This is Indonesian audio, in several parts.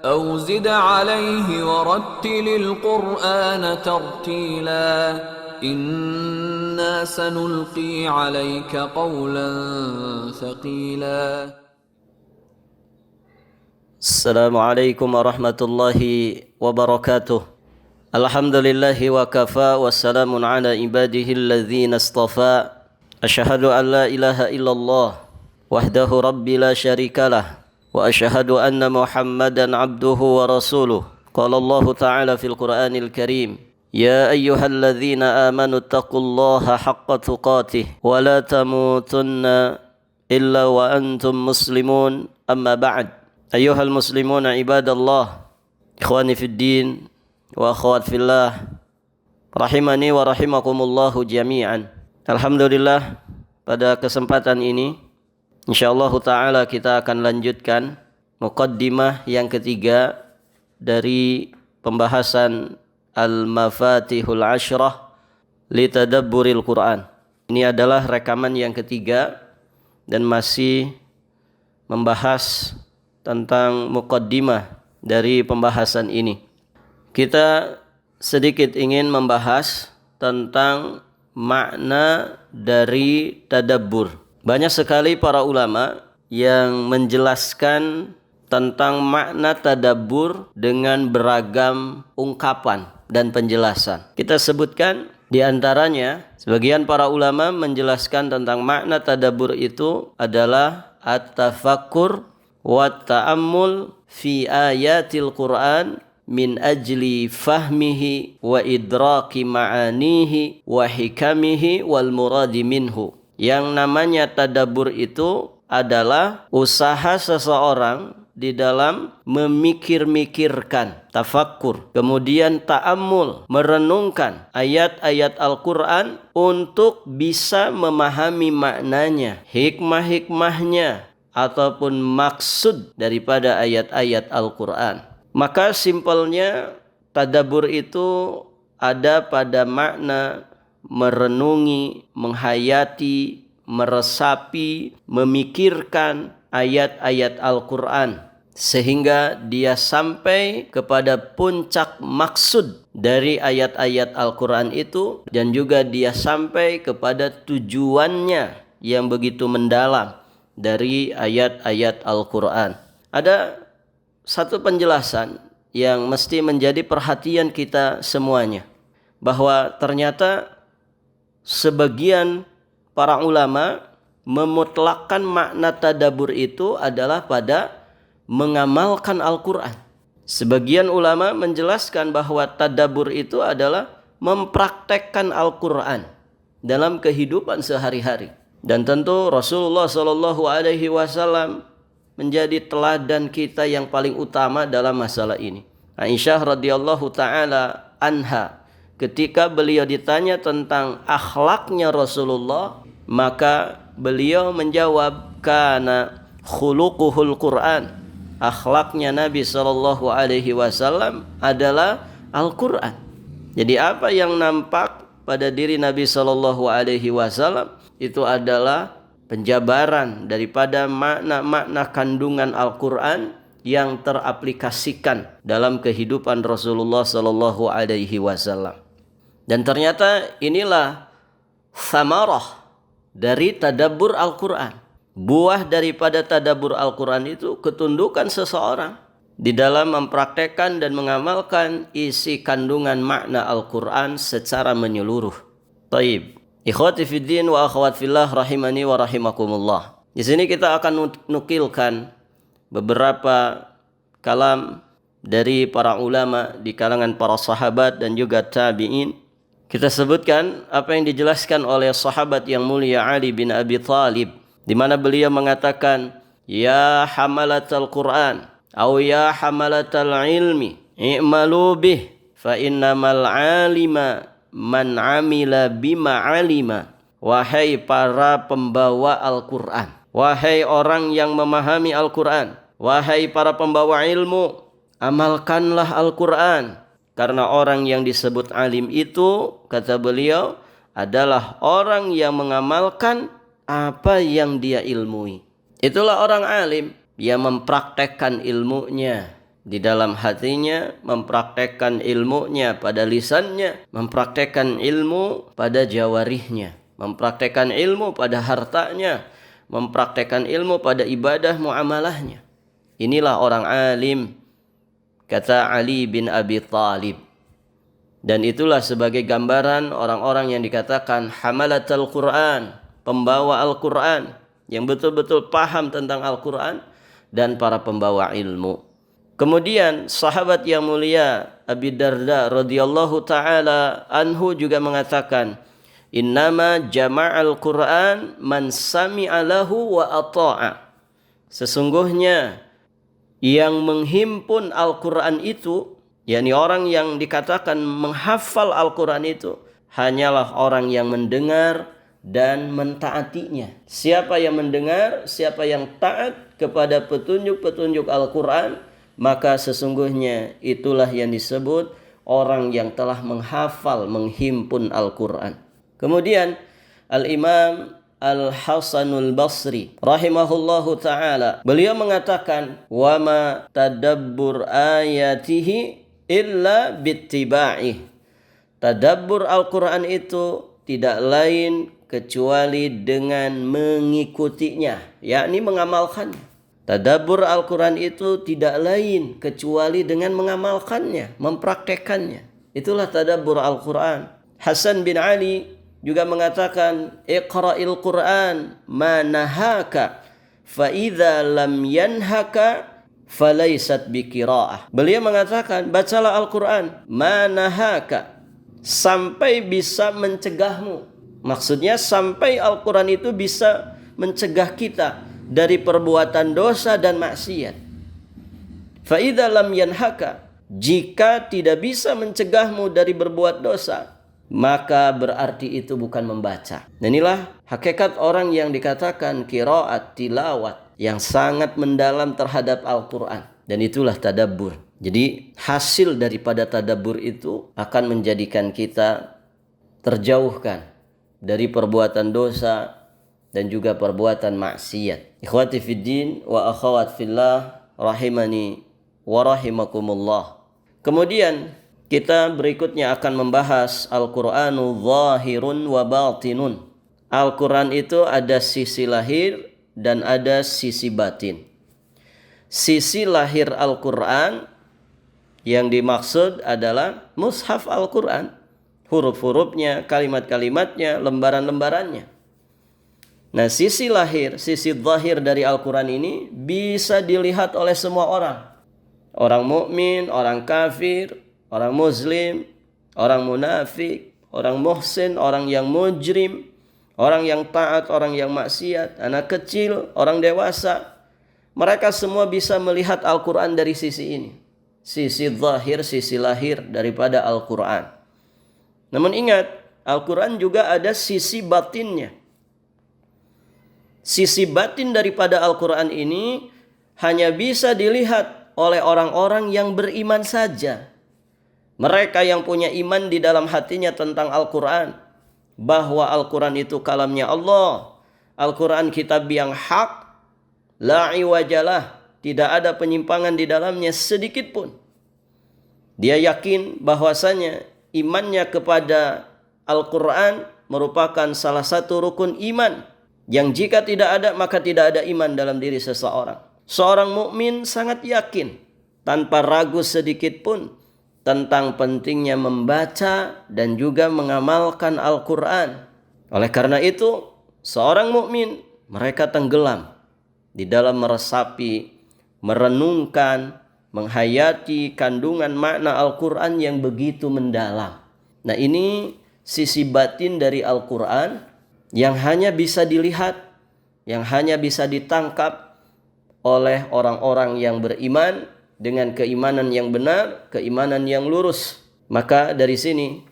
أو زد عليه ورتل القرآن ترتيلا إنا سنلقي عليك قولا ثقيلا. السلام عليكم ورحمة الله وبركاته. الحمد لله وكفى والسلام على عباده الذين اصطفى. أشهد أن لا إله إلا الله وحده ربي لا شريك له وأشهد أن محمدا عبده ورسوله. قال الله تعالى في القرآن الكريم: يا أيها الذين آمنوا اتقوا الله حق تقاته ولا تموتن إلا وأنتم مسلمون. أما بعد، أيها المسلمون عباد الله، إخواني في الدين وأخوات في الله، rahimani wa rahimakumullahu jami'an. Alhamdulillah, pada kesempatan ini insyaallah ta'ala kita akan lanjutkan muqaddimah yang ketiga dari pembahasan Al-Mafatihul Ashrah li Tadabburil Quran. Ini adalah rekaman yang ketiga dan masih membahas tentang muqaddimah dari pembahasan ini. Kita sedikit ingin membahas tentang makna dari tadabbur. Banyak sekali para ulama yang menjelaskan tentang makna tadabbur dengan beragam ungkapan dan penjelasan. Kita sebutkan di antaranya, sebagian para ulama menjelaskan tentang makna tadabbur itu adalah at-tafakkur wa ta'ammul fi ayatil Qur'an min ajli fahmihi wa idraki ma'anihi wa hikamihi wal muradi minhu. Yang namanya tadabbur itu adalah usaha seseorang di dalam memikir-mikirkan, tafakkur, kemudian ta'ammul, merenungkan ayat-ayat Al-Quran untuk bisa memahami maknanya, hikmah-hikmahnya, ataupun maksud daripada ayat-ayat Al-Quran. Maka simpelnya tadabbur itu ada pada makna merenungi, menghayati, meresapi, memikirkan ayat-ayat Al-Quran sehingga dia sampai kepada puncak maksud dari ayat-ayat Al-Quran itu, dan juga dia sampai kepada tujuannya yang begitu mendalam dari ayat-ayat Al-Quran. Ada satu penjelasan yang mesti menjadi perhatian kita semuanya, bahwa ternyata sebagian para ulama memutlakkan makna tadabbur itu adalah pada mengamalkan Al-Quran. Sebagian ulama menjelaskan bahwa tadabbur itu adalah mempraktekkan Al-Quran dalam kehidupan sehari-hari. Dan tentu Rasulullah SAW menjadi teladan kita yang paling utama dalam masalah ini. Aisyah radhiyallahu taala anha, ketika beliau ditanya tentang akhlaknya Rasulullah, maka beliau menjawab, kana khuluquhul Quran. Akhlaknya Nabi SAW adalah Al-Quran. Jadi apa yang nampak pada diri Nabi SAW itu adalah penjabaran daripada makna-makna kandungan Al-Quran yang teraplikasikan dalam kehidupan Rasulullah SAW. Dan ternyata inilah samarah dari tadabbur Al-Quran. Buah daripada tadabbur Al-Quran itu ketundukan seseorang di dalam mempraktekkan dan mengamalkan isi kandungan makna Al-Quran secara menyeluruh. Taib. Ikhwati fiddin wa akhwat fillah rahimani wa rahimakumullah. Di sini kita akan nukilkan beberapa kalam dari para ulama di kalangan para sahabat dan juga tabi'in. Kita sebutkan apa yang dijelaskan oleh sahabat yang mulia Ali bin Abi Thalib, di mana beliau mengatakan, ya hamalatal Quran atau ya hamalatal ilmi i'malu bih fa innamal alima man amila bima alima. Wahai para pembawa Al-Quran, wahai orang yang memahami Al-Quran, wahai para pembawa ilmu, amalkanlah Al-Quran. Karena orang yang disebut alim itu, kata beliau, adalah orang yang mengamalkan apa yang dia ilmui. Itulah orang alim, dia mempraktekkan ilmunya di dalam hatinya, mempraktekkan ilmunya pada lisannya, mempraktekkan ilmu pada jawarihnya, mempraktekkan ilmu pada hartanya, mempraktekkan ilmu pada ibadah muamalahnya. Inilah orang alim, kata Ali bin Abi Thalib. Dan itulah sebagai gambaran orang-orang yang dikatakan hamalatul Quran, pembawa Al-Quran, yang betul-betul paham tentang Al-Quran, dan para pembawa ilmu. Kemudian sahabat yang mulia Abi Darda radhiyallahu taala anhu juga mengatakan, innama jama'al Qur'an man sami'a lahu wa ata'a. Sesungguhnya yang menghimpun Al-Quran itu, yakni orang yang dikatakan menghafal Al-Quran itu, hanyalah orang yang mendengar dan mentaatinya. Siapa yang mendengar, siapa yang taat kepada petunjuk-petunjuk Al-Quran, maka sesungguhnya itulah yang disebut orang yang telah menghafal, menghimpun Al-Quran. Kemudian Al-Imam Al-Hasanul Basri rahimahullahu ta'ala, beliau mengatakan, wa ma tadabbur ayatihi illa bittiba'ih. Tadabbur Al-Quran itu tidak lain kecuali dengan mengikutinya, yakni mengamalkannya. Tadabbur Al-Quran itu tidak lain kecuali dengan mengamalkannya, mempraktekannya. Itulah tadabbur Al-Quran. Hasan bin Ali juga mengatakan, iqra'il Quran ma nahaka fa idza lam yanhaka falaysat biqira'ah. Beliau mengatakan, bacalah Al-Quran ma nahaka, sampai bisa mencegahmu. Maksudnya sampai Al-Quran itu bisa mencegah kita dari perbuatan dosa dan maksiat. Fa idza lam yanhaka, jika tidak bisa mencegahmu dari berbuat dosa, maka berarti itu bukan membaca. Dan inilah hakikat orang yang dikatakan qiraat, tilawat, yang sangat mendalam terhadap Al-Quran. Dan itulah tadabbur. Jadi hasil daripada tadabbur itu akan menjadikan kita terjauhkan dari perbuatan dosa dan juga perbuatan maksiat. Ikhwati fiddin wa akhawat fillah rahimani wa rahimakumullah. Kemudian kita berikutnya akan membahas Al-Qur'anu zahirun wa batinun. Al-Quran itu ada sisi lahir dan ada sisi batin. Sisi lahir Al-Quran yang dimaksud adalah mushaf Al-Quran, huruf-hurufnya, kalimat-kalimatnya, lembaran-lembarannya. Nah, sisi lahir, sisi zahir dari Al-Quran ini bisa dilihat oleh semua orang. Orang mukmin, orang kafir, orang muslim, orang munafik, orang muhsin, orang yang mujrim, orang yang taat, orang yang maksiat, anak kecil, orang dewasa. Mereka semua bisa melihat Al-Quran dari sisi ini. Sisi zahir, sisi lahir daripada Al-Quran. Namun ingat, Al-Quran juga ada sisi batinnya. Sisi batin daripada Al-Quran ini hanya bisa dilihat oleh orang-orang yang beriman saja. Mereka yang punya iman di dalam hatinya tentang Al-Quran, bahwa Al-Quran itu kalamnya Allah, Al-Quran kitab yang hak, la iwajalah, tidak ada penyimpangan di dalamnya sedikit pun. Dia yakin bahwasanya imannya kepada Al-Quran merupakan salah satu rukun iman, yang jika tidak ada maka tidak ada iman dalam diri seseorang. Seorang mukmin sangat yakin tanpa ragu sedikit pun tentang pentingnya membaca dan juga mengamalkan Al-Quran. Oleh karena itu, seorang mukmin mereka tenggelam di dalam meresapi, merenungkan, menghayati kandungan makna Al-Quran yang begitu mendalam. Nah, ini sisi batin dari Al-Quran yang hanya bisa dilihat, yang hanya bisa ditangkap oleh orang-orang yang beriman dengan keimanan yang benar, keimanan yang lurus. Maka dari sini,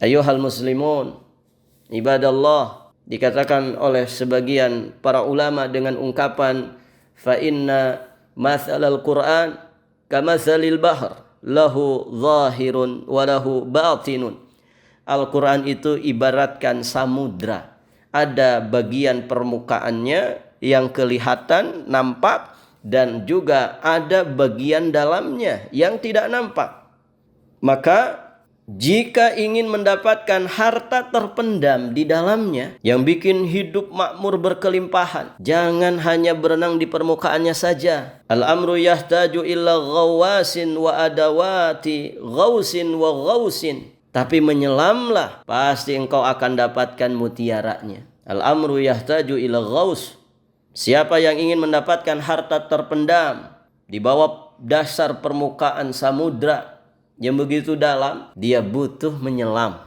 ayyuhal muslimun, ibadallah, dikatakan oleh sebagian para ulama dengan ungkapan, fa inna mathalal Qur'an kamathalil bahr, lahu zahirun wa lahu batinun. Al-Quran itu ibaratkan samudra. Ada bagian permukaannya yang kelihatan, nampak, dan juga ada bagian dalamnya yang tidak nampak. Maka jika ingin mendapatkan harta terpendam di dalamnya yang bikin hidup makmur berkelimpahan, jangan hanya berenang di permukaannya saja. Al-amru yahtaju illa ghawasin wa adawati ghausin wa ghausin. Tapi menyelamlah, pasti engkau akan dapatkan mutiaranya. Al-amru yahtaju illa ghaus. Siapa yang ingin mendapatkan harta terpendam di bawah dasar permukaan samudra yang begitu dalam, dia butuh menyelam.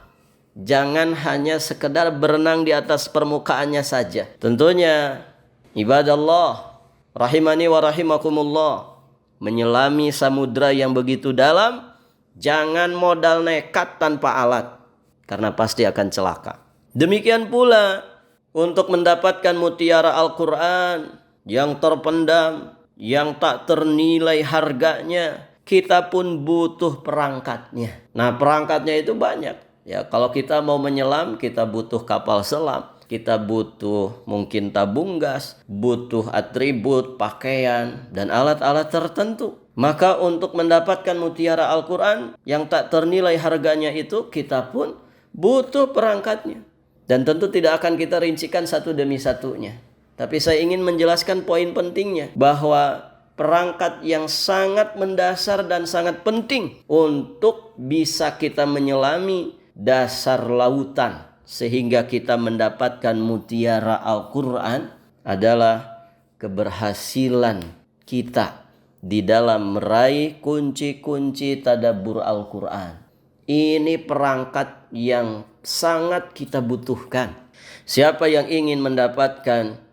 Jangan hanya sekedar berenang di atas permukaannya saja. Tentunya ibadallah rahimani wa rahimakumullah, menyelami samudra yang begitu dalam, jangan modal nekat tanpa alat, karena pasti akan celaka. Demikian pula untuk mendapatkan mutiara Al-Quran yang terpendam, yang tak ternilai harganya, kita pun butuh perangkatnya. Nah, perangkatnya itu banyak. Ya, kalau kita mau menyelam, kita butuh kapal selam, kita butuh mungkin tabung gas, butuh atribut, pakaian, dan alat-alat tertentu. Maka untuk mendapatkan mutiara Al-Quran yang tak ternilai harganya itu, kita pun butuh perangkatnya. Dan tentu tidak akan kita rincikan satu demi satunya. Tapi saya ingin menjelaskan poin pentingnya, bahwa perangkat yang sangat mendasar dan sangat penting untuk bisa kita menyelami dasar lautan sehingga kita mendapatkan mutiara Al-Quran adalah keberhasilan kita di dalam meraih kunci-kunci tadabbur Al-Quran. Ini perangkat yang sangat kita butuhkan. Siapa yang ingin mendapatkan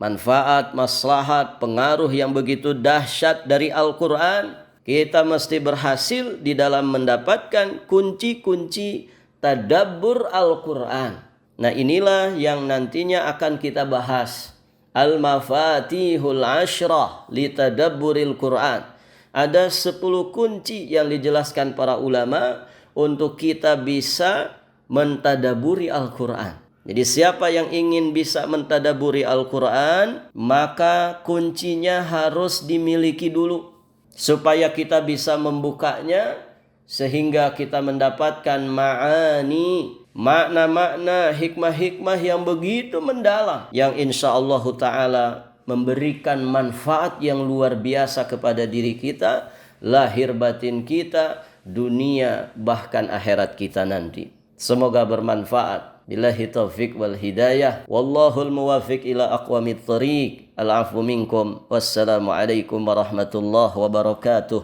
manfaat, maslahat, pengaruh yang begitu dahsyat dari Al-Quran, kita mesti berhasil di dalam mendapatkan kunci-kunci tadabbur Al-Quran. Nah, inilah yang nantinya akan kita bahas. Al-Mafatihul Ashrah li Tadabburil Quran. Ada 10 kunci yang dijelaskan para ulama untuk kita bisa mentadaburi Al-Quran. Jadi siapa yang ingin bisa mentadaburi Al-Quran, maka kuncinya harus dimiliki dulu, supaya kita bisa membukanya, sehingga kita mendapatkan ma'ani, makna-makna, hikmah-hikmah yang begitu mendalam, yang insya Allah ta'ala memberikan manfaat yang luar biasa kepada diri kita, lahir batin kita, dunia, bahkan akhirat kita nanti. Semoga bermanfaat. Billahi taufiq wal hidayah. Wallahul muwafiq ila aqwamit thariq. Al-afu minkum. Wassalamualaikum warahmatullahi wabarakatuh.